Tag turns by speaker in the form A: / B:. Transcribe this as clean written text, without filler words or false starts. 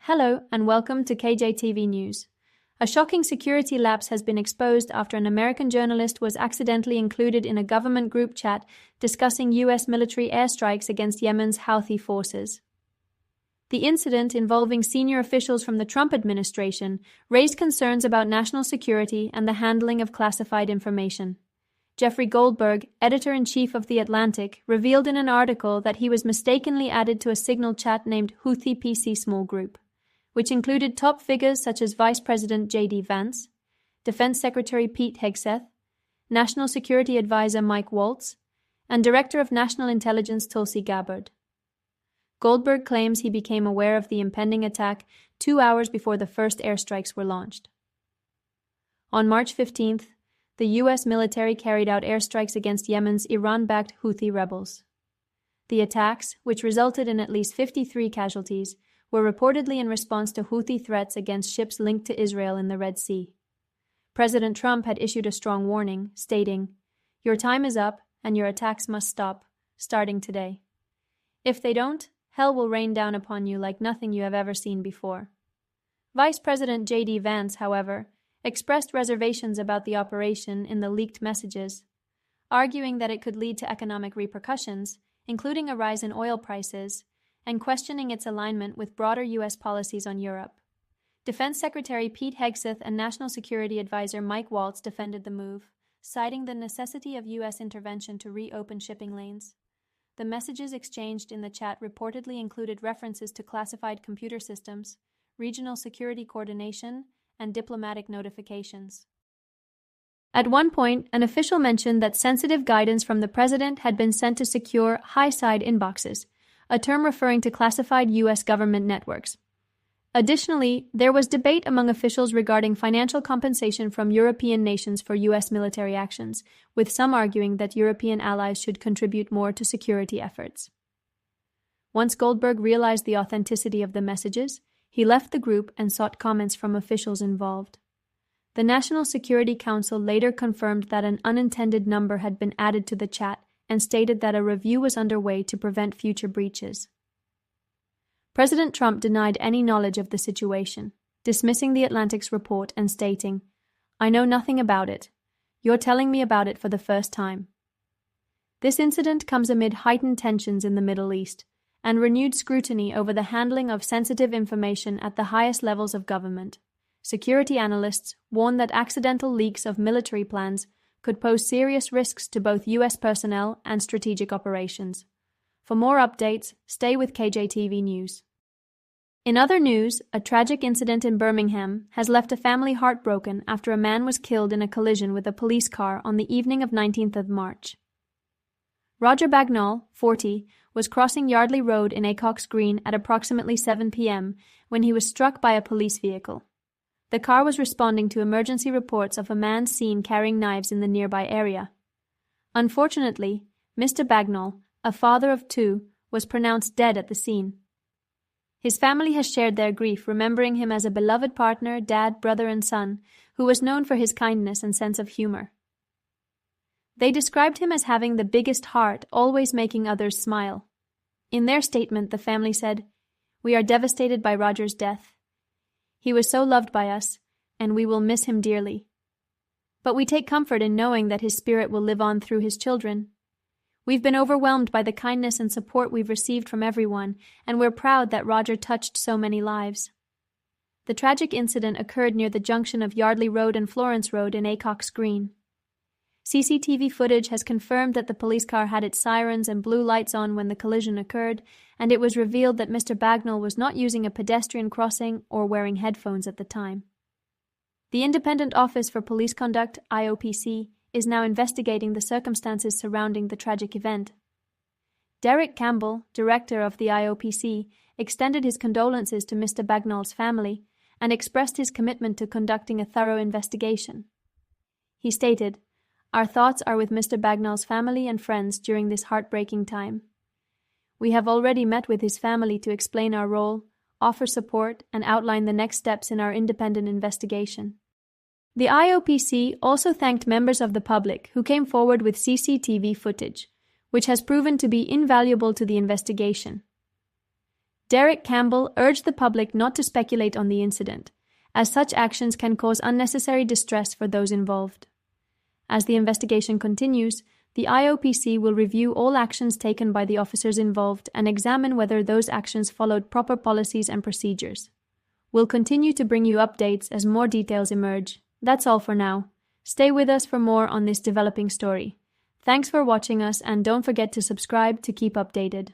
A: Hello and welcome to KJTV News. A shocking security lapse has been exposed after an American journalist was accidentally included in a government group chat discussing U.S. military airstrikes against Yemen's Houthi forces. The incident, involving senior officials from the Trump administration, raised concerns about national security and the handling of classified information. Jeffrey Goldberg, editor-in-chief of The Atlantic, revealed in an article that he was mistakenly added to a Signal chat named IOPC small group, which included top figures such as Vice President J.D. Vance, Defense Secretary Pete Hegseth, National Security Advisor Mike Waltz, and Director of National Intelligence Tulsi Gabbard. Goldberg claims he became aware of the impending attack 2 hours before the first airstrikes were launched. On March 15th, the U.S. military carried out airstrikes against Yemen's Iran-backed Houthi rebels. The attacks, which resulted in at least 53 casualties, were reportedly in response to Houthi threats against ships linked to Israel in the Red Sea. President Trump had issued a strong warning, stating, "Your time is up and your attacks must stop, starting today. If they don't, hell will rain down upon you like nothing you have ever seen before." Vice President J.D. Vance, however, expressed reservations about the operation in the leaked messages, arguing that it could lead to economic repercussions, including a rise in oil prices, and questioning its alignment with broader U.S. policies on Europe. Defense Secretary Pete Hegseth and National Security Advisor Mike Waltz defended the move, citing the necessity of U.S. intervention to reopen shipping lanes. The messages exchanged in the chat reportedly included references to classified computer systems, regional security coordination, and diplomatic notifications. At one point, an official mentioned that sensitive guidance from the president had been sent to secure high-side inboxes, a term referring to classified U.S. government networks. Additionally, there was debate among officials regarding financial compensation from European nations for U.S. military actions, with some arguing that European allies should contribute more to security efforts. Once Goldberg realized the authenticity of the messages, he left the group and sought comments from officials involved. The National Security Council later confirmed that an unintended number had been added to the chat and stated that a review was underway to prevent future breaches. President Trump denied any knowledge of the situation, dismissing The Atlantic's report and stating, "I know nothing about it. You're telling me about it for the first time." This incident comes amid heightened tensions in the Middle East and renewed scrutiny over the handling of sensitive information at the highest levels of government. Security analysts warn that accidental leaks of military plans could pose serious risks to both U.S. personnel and strategic operations. For more updates, stay with KJTV News. In other news, a tragic incident in Birmingham has left a family heartbroken after a man was killed in a collision with a police car on the evening of 19th of March. Roger Bagnall, 40, was crossing Yardley Road in Acox Green at approximately 7 p.m. when he was struck by a police vehicle. The car was responding to emergency reports of a man seen carrying knives in the nearby area. Unfortunately, Mr. Bagnall, a father of 2, was pronounced dead at the scene. His family has shared their grief, remembering him as a beloved partner, dad, brother, and son, who was known for his kindness and sense of humor. They described him as having the biggest heart, always making others smile. In their statement, the family said, "We are devastated by Roger's death. He was so loved by us, and we will miss him dearly. But we take comfort in knowing that his spirit will live on through his children. We've been overwhelmed by the kindness and support we've received from everyone, and we're proud that Roger touched so many lives." The tragic incident occurred near the junction of Yardley Road and Florence Road in Acox Green. CCTV footage has confirmed that the police car had its sirens and blue lights on when the collision occurred, and it was revealed that Mr. Bagnall was not using a pedestrian crossing or wearing headphones at the time. The Independent Office for Police Conduct, IOPC, is now investigating the circumstances surrounding the tragic event. Derek Campbell, director of the IOPC, extended his condolences to Mr. Bagnall's family and expressed his commitment to conducting a thorough investigation. He stated, "Our thoughts are with Mr. Bagnall's family and friends during this heartbreaking time. We have already met with his family to explain our role, offer support, and outline the next steps in our independent investigation." The IOPC also thanked members of the public who came forward with CCTV footage, which has proven to be invaluable to the investigation. Derek Campbell urged the public not to speculate on the incident, as such actions can cause unnecessary distress for those involved. As the investigation continues, the IOPC will review all actions taken by the officers involved and examine whether those actions followed proper policies and procedures. We'll continue to bring you updates as more details emerge. That's all for now. Stay with us for more on this developing story. Thanks for watching us, and don't forget to subscribe to keep updated.